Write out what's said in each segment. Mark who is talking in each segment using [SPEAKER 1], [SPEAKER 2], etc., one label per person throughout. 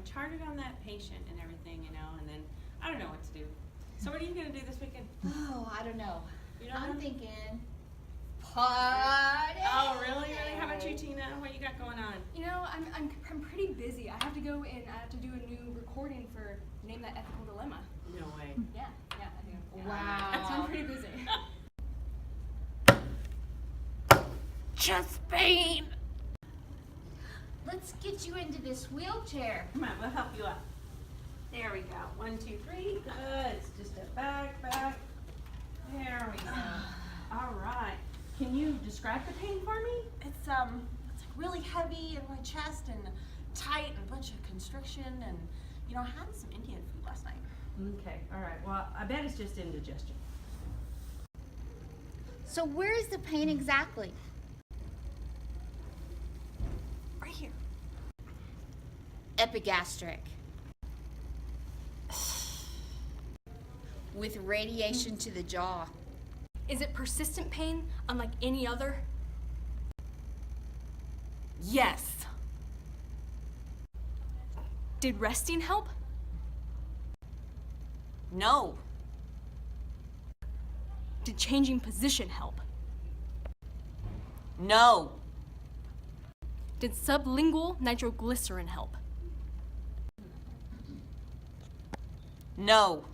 [SPEAKER 1] charted on that patient and everything, you know, and then I don't know what to do. So what are you going to do this weekend?
[SPEAKER 2] Oh, I don't know.
[SPEAKER 1] You don't
[SPEAKER 2] I'm
[SPEAKER 1] know?
[SPEAKER 2] thinking party.
[SPEAKER 1] Oh, really? Really? How about you, Tina? What you got going on?
[SPEAKER 3] You know, I'm pretty busy. I have to go and I have to do a new recording for Name That Ethical Dilemma.
[SPEAKER 1] No way.
[SPEAKER 3] Yeah, I do. Yeah.
[SPEAKER 2] Wow.
[SPEAKER 3] So I'm pretty busy.
[SPEAKER 1] Chest pain.
[SPEAKER 2] Let's get you into this wheelchair.
[SPEAKER 1] Come on, we'll help you up. There we go. 1, 2, 3. Good. It's just a back. There we go. All right. Can you describe the pain for me?
[SPEAKER 4] It's like really heavy in my chest and tight and a bunch of constriction, and you know, I had some Indian food last night.
[SPEAKER 1] Okay. All right. Well, I bet it's just indigestion.
[SPEAKER 2] So where is the pain exactly?
[SPEAKER 4] Right here.
[SPEAKER 2] Epigastric. With radiation to the jaw.
[SPEAKER 3] Is it persistent pain unlike any other?
[SPEAKER 4] Yes.
[SPEAKER 3] Did resting help?
[SPEAKER 4] No.
[SPEAKER 3] Did changing position help?
[SPEAKER 4] No.
[SPEAKER 3] Did sublingual nitroglycerin help?
[SPEAKER 4] No.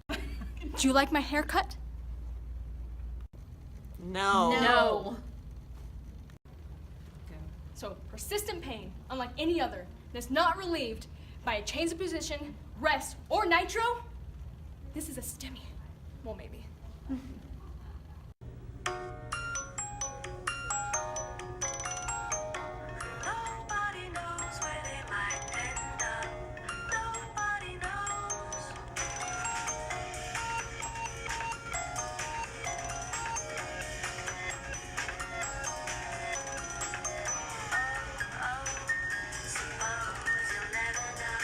[SPEAKER 3] Do you like my haircut?
[SPEAKER 4] No.
[SPEAKER 2] No.
[SPEAKER 3] So persistent pain, unlike any other, that's not relieved by a change of position, rest, or nitro, this is a STEMI. Well, maybe.
[SPEAKER 5] Nobody knows where they might end up. Nobody knows. Oh, suppose you'll never know.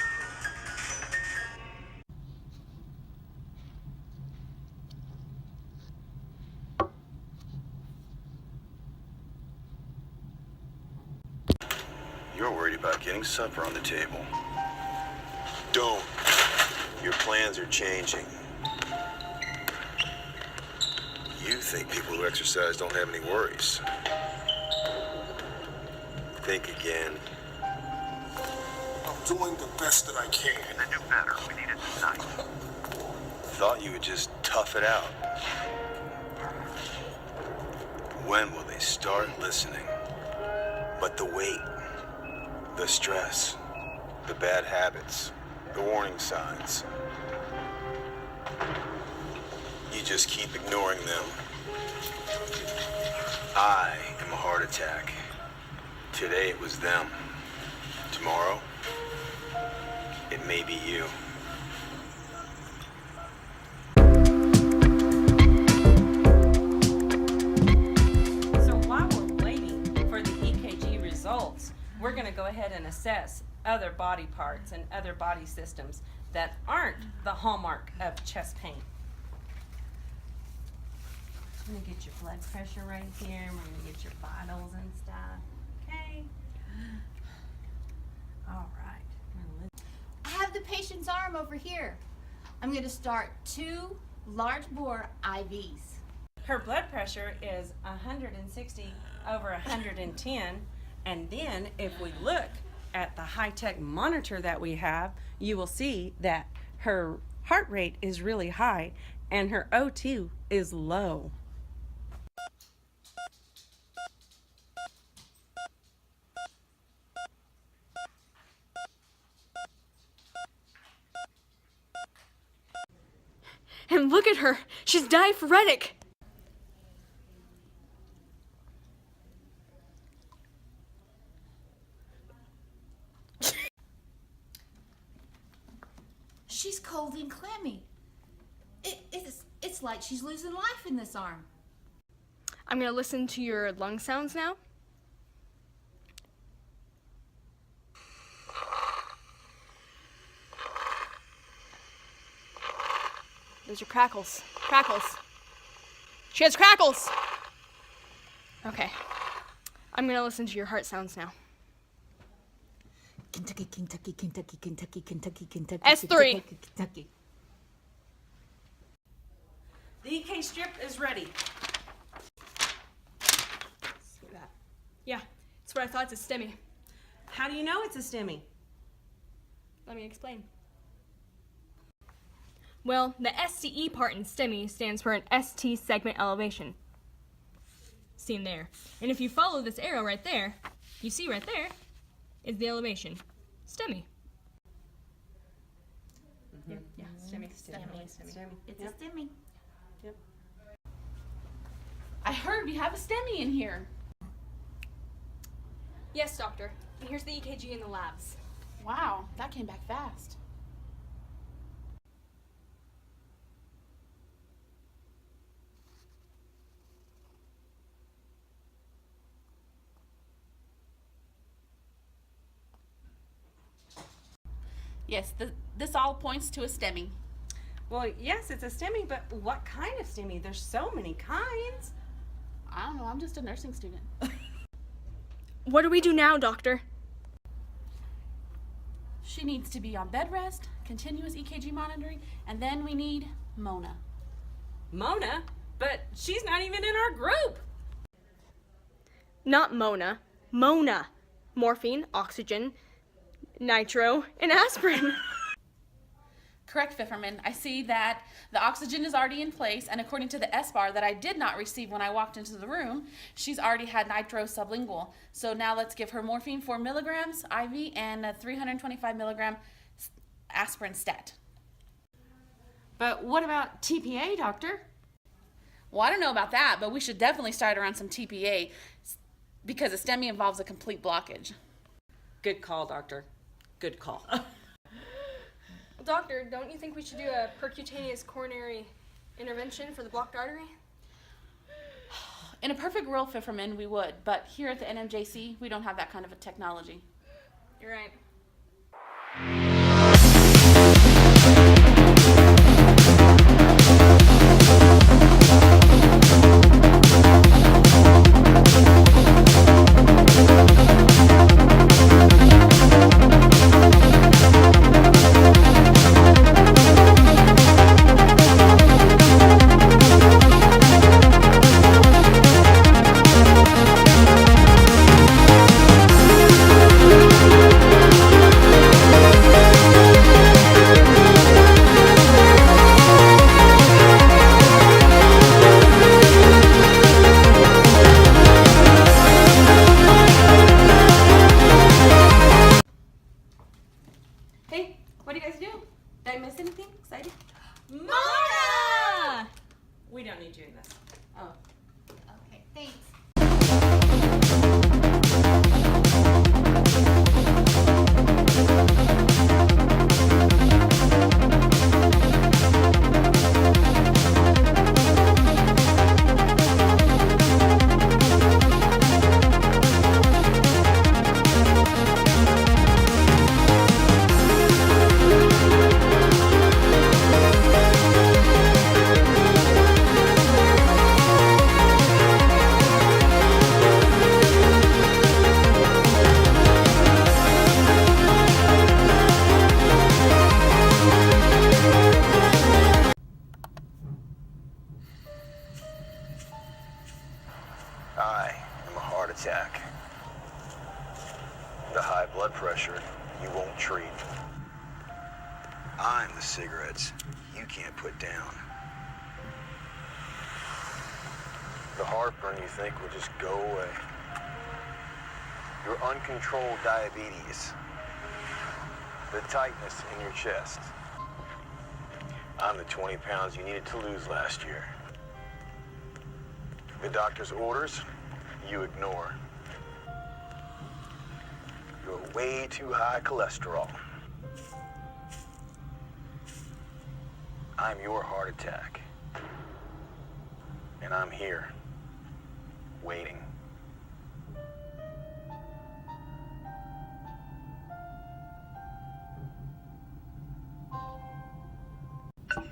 [SPEAKER 6] You're worried about getting supper on the table. Don't. Your plans are changing. You think people who exercise don't have any worries. Think again.
[SPEAKER 7] I'm doing the best that I can.
[SPEAKER 8] Then do better. We need it tonight.
[SPEAKER 6] Thought you would just tough it out. When will they start listening? But the wait, the stress, the bad habits, the warning signs. You just keep ignoring them. I am a heart attack. Today it was them. Tomorrow, it may be you.
[SPEAKER 1] So while we're waiting for the EKG results, we're going to go ahead and assess other body parts and other body systems that aren't the hallmark of chest pain. I'm going to get your blood pressure right here. We're going to get your vitals and stuff. Okay? All right. We're gonna
[SPEAKER 2] I have the patient's arm over here. I'm going to start 2 large bore IVs.
[SPEAKER 1] Her blood pressure is 160 over 110, and then if we look at the high-tech monitor that we have, you will see that her heart rate is really high and her O2 is low.
[SPEAKER 3] And look at her, she's diaphoretic.
[SPEAKER 2] She's cold and clammy. It's like she's losing life in this arm.
[SPEAKER 3] I'm gonna listen to your lung sounds now. Those are crackles. Crackles. She has crackles! Okay. I'm gonna listen to your heart sounds now.
[SPEAKER 2] Kentucky, Kentucky, Kentucky, Kentucky, Kentucky, Kentucky.
[SPEAKER 3] S3.
[SPEAKER 2] Kentucky, Kentucky.
[SPEAKER 1] The EK strip is ready. See that?
[SPEAKER 3] Yeah, it's what I thought. It's a STEMI.
[SPEAKER 1] How do you know it's a STEMI?
[SPEAKER 3] Let me explain. Well, the STE part in STEMI stands for an ST segment elevation. Seen there. And if you follow this arrow right there, you see right there is the elevation. STEMI. Yeah, STEMI.
[SPEAKER 1] STEMI.
[SPEAKER 4] It's
[SPEAKER 1] Yep.
[SPEAKER 4] a STEMI.
[SPEAKER 1] Yep.
[SPEAKER 4] I heard we have a STEMI in here.
[SPEAKER 3] Yes, doctor. And here's the EKG in the labs.
[SPEAKER 4] Wow, that came back fast. Yes, this all points to a STEMI.
[SPEAKER 1] Well, yes, it's a STEMI, but what kind of STEMI? There's so many kinds.
[SPEAKER 4] I don't know, I'm just a nursing student.
[SPEAKER 3] What do we do now, doctor?
[SPEAKER 4] She needs to be on bed rest, continuous EKG monitoring, and then we need Mona.
[SPEAKER 1] Mona? But she's not even in our group.
[SPEAKER 3] Not Mona. Mona. Morphine, oxygen, nitro, and aspirin.
[SPEAKER 4] Correct, Pfefferman. I see that the oxygen is already in place, and according to the S-bar that I did not receive when I walked into the room, she's already had nitro sublingual. So now let's give her morphine 4 milligrams IV and a 325 milligram aspirin stat.
[SPEAKER 1] But what about TPA, doctor?
[SPEAKER 4] Well, I don't know about that, but we should definitely start her on some TPA because a STEMI involves a complete blockage.
[SPEAKER 1] Good call, doctor. Good call.
[SPEAKER 3] Doctor, don't you think we should do a percutaneous coronary intervention for the blocked artery?
[SPEAKER 4] In a perfect world, Pfefferman, we would, but here at the NMJC, we don't have that kind of a technology.
[SPEAKER 3] You're right.
[SPEAKER 1] Hey, what do you guys do? Did I miss anything exciting?
[SPEAKER 3] Mona!
[SPEAKER 1] We don't need you in this.
[SPEAKER 2] Oh. Okay, thanks.
[SPEAKER 6] I am a heart attack. The high blood pressure you won't treat. I'm the cigarettes you can't put down. The heartburn you think will just go away. Your uncontrolled diabetes. The tightness in your chest. I'm the 20 pounds you needed to lose last year. The doctor's orders, you ignore. You're way too high cholesterol. I'm your heart attack. And I'm here, waiting.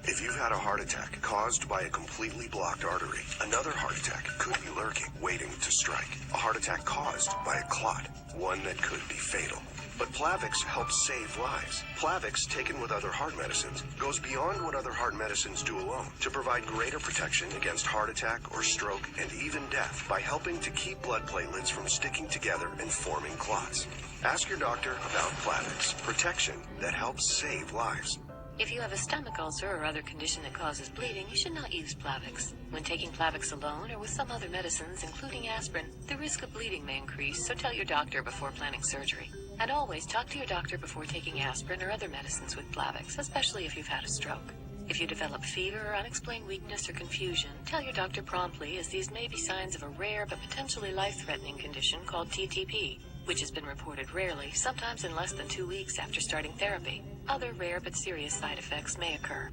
[SPEAKER 7] If you've had a heart attack caused by a completely blocked artery, another heart attack could be lurking, waiting to strike. A heart attack caused by a clot, one that could be fatal. but Plavix helps save lives. Plavix, taken with other heart medicines, goes beyond what other heart medicines do alone to provide greater protection against heart attack or stroke and even death by helping to keep blood platelets from sticking together and forming clots. Ask your doctor about Plavix, protection that helps save lives.
[SPEAKER 9] If you have a stomach ulcer or other condition that causes bleeding, you should not use Plavix. When taking Plavix alone or with some other medicines, including aspirin, the risk of bleeding may increase, so tell your doctor before planning surgery. And always talk to your doctor before taking aspirin or other medicines with Plavix, especially if you've had a stroke. If you develop fever or unexplained weakness or confusion, tell your doctor promptly, as these may be signs of a rare but potentially life-threatening condition called TTP, which has been reported rarely, sometimes in less than 2 weeks after starting therapy. Other rare but serious side effects may occur.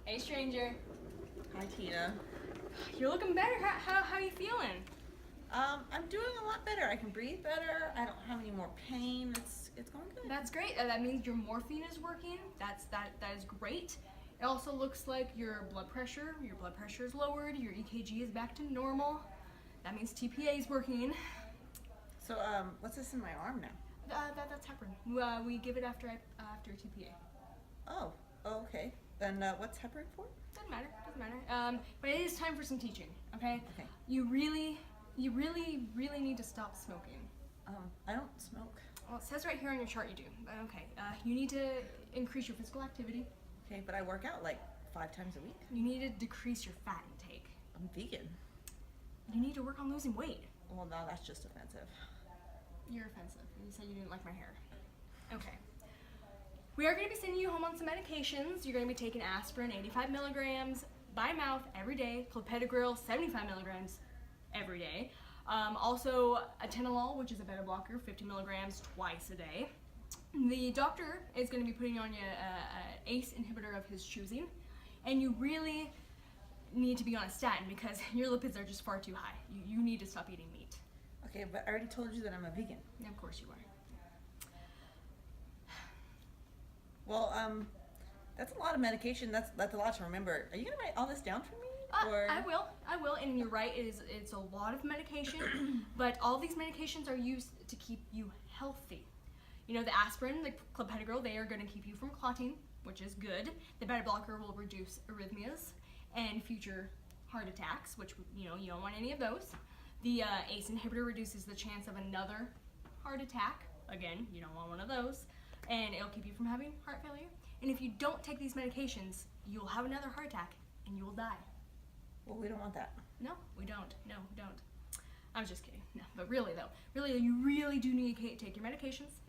[SPEAKER 3] Hey, stranger.
[SPEAKER 10] Hi, Tina.
[SPEAKER 3] You're looking better. How you feeling?
[SPEAKER 10] I'm doing a lot better. I can breathe better. I don't have any more pain. It's going good.
[SPEAKER 3] That's great. That means your morphine is working. That is great. It also looks like your blood pressure is lowered. Your EKG is back to normal. That means TPA is working.
[SPEAKER 10] So, what's this in my arm now?
[SPEAKER 3] That's heparin. We give it after TPA.
[SPEAKER 10] Oh, okay. Then what's heparin for?
[SPEAKER 3] Doesn't matter. But it is time for some teaching. Okay.
[SPEAKER 10] Okay.
[SPEAKER 3] You really need to stop smoking.
[SPEAKER 10] I don't smoke.
[SPEAKER 3] Well, it says right here on your chart you do. Okay. You need to increase your physical activity.
[SPEAKER 10] Okay, but I work out like 5 times a week.
[SPEAKER 3] You need to decrease your fat intake.
[SPEAKER 10] I'm vegan.
[SPEAKER 3] You need to work on losing weight.
[SPEAKER 10] Well, no, that's just offensive.
[SPEAKER 3] You're offensive. You said you didn't like my hair. Okay. We are going to be sending you home on some medications. You're going to be taking aspirin, 85 milligrams by mouth every day. Clopidogrel, 75 milligrams every day. Also, atenolol, which is a beta blocker, 50 milligrams twice a day. The doctor is going to be putting on you an ACE inhibitor of his choosing, and you really need to be on a statin because your lipids are just far too high. You need to stop eating meat.
[SPEAKER 10] Okay, but I already told you that I'm a vegan.
[SPEAKER 3] Yeah, of course you are.
[SPEAKER 10] Well, that's a lot of medication. That's a lot to remember. Are you gonna write all this down for me? Or
[SPEAKER 3] I will, and you're right. It's a lot of medication, but all these medications are used to keep you healthy. You know, the aspirin, the clopidogrel, they are going to keep you from clotting, which is good. The beta blocker will reduce arrhythmias and future heart attacks, which, you don't want any of those. The ACE inhibitor reduces the chance of another heart attack. Again, you don't want one of those. And it'll keep you from having heart failure. And if you don't take these medications, you'll have another heart attack and you will die.
[SPEAKER 10] Well, we don't want that.
[SPEAKER 3] No, we don't. No, we don't. I was just kidding. No, but really though, you really do need to take your medications.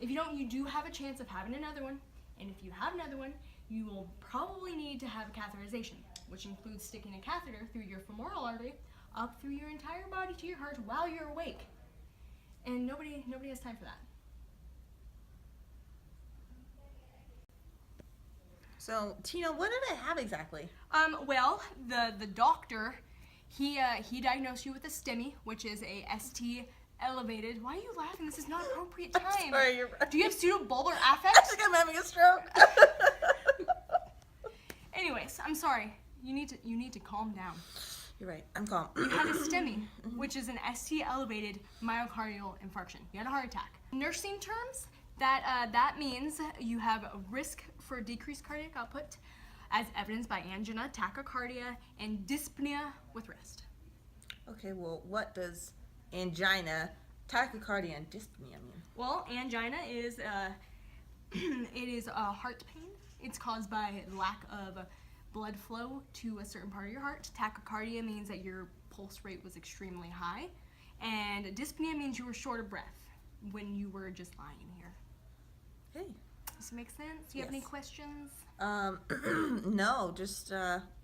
[SPEAKER 3] If you don't, you do have a chance of having another one. And if you have another one, you will probably need to have catheterization, which includes sticking a catheter through your femoral artery up through your entire body to your heart while you're awake. And nobody has time for that.
[SPEAKER 10] So, Tina, what did I have exactly?
[SPEAKER 3] Well, the doctor, he diagnosed you with a STEMI, which is a ST elevated. Why are you laughing? This is not appropriate time.
[SPEAKER 10] I'm sorry, you're right.
[SPEAKER 3] Do you have pseudobulbar
[SPEAKER 10] I
[SPEAKER 3] affect?
[SPEAKER 10] think I'm having a stroke.
[SPEAKER 3] Anyways, I'm sorry. You need to calm down.
[SPEAKER 10] You're right. I'm calm.
[SPEAKER 3] You had a STEMI, which is an ST elevated myocardial infarction. You had a heart attack. Nursing terms, that means you have a risk for decreased cardiac output, as evidenced by angina, tachycardia, and dyspnea with rest.
[SPEAKER 10] Okay, well, what does angina, tachycardia, and dyspnea mean?
[SPEAKER 3] Well, angina is it is a heart pain. It's caused by lack of blood flow to a certain part of your heart. Tachycardia means that your pulse rate was extremely high, and dyspnea means you were short of breath when you were just lying here.
[SPEAKER 10] Hey.
[SPEAKER 3] Does it make sense? Do you have any questions?
[SPEAKER 10] No, just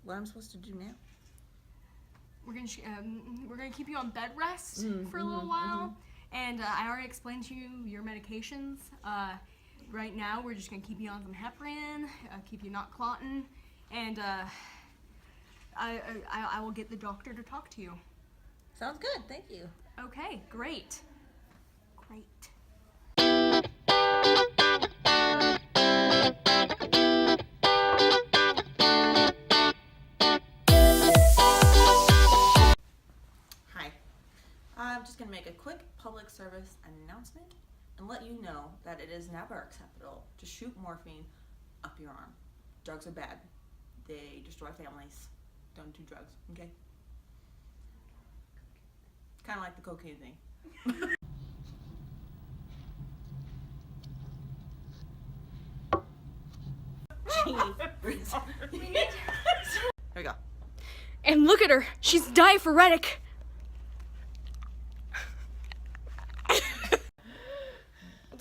[SPEAKER 10] what I'm supposed to do now.
[SPEAKER 3] We're gonna keep you on bed rest for a little while, and I already explained to you your medications. Right now, we're just gonna keep you on some heparin, keep you not clotting, and I will get the doctor to talk to you.
[SPEAKER 10] Sounds good. Thank you.
[SPEAKER 3] Okay, great. Great.
[SPEAKER 10] service announcement and let you know that it is never acceptable to shoot morphine up your arm. Drugs are bad. They destroy families. Don't do drugs, okay? Kind of like the cocaine thing. There we go.
[SPEAKER 3] And look at her. She's diaphoretic.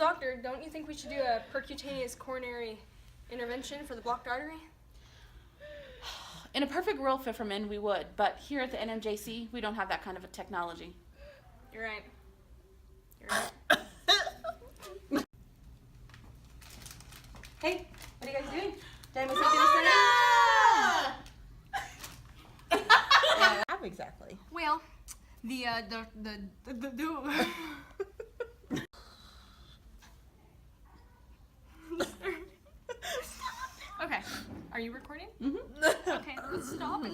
[SPEAKER 3] Doctor, don't you think we should do a percutaneous coronary intervention for the blocked artery?
[SPEAKER 4] In a perfect world, Pfefferman, we would, but here at the NMJC, we don't have that kind of a technology.
[SPEAKER 3] You're right. You're right.
[SPEAKER 1] Hey, what are you guys doing? Did I miss something to say?
[SPEAKER 10] How exactly?
[SPEAKER 3] Well, the Okay. Are you recording?
[SPEAKER 10] Mm-hmm.
[SPEAKER 3] Okay, let's stop it.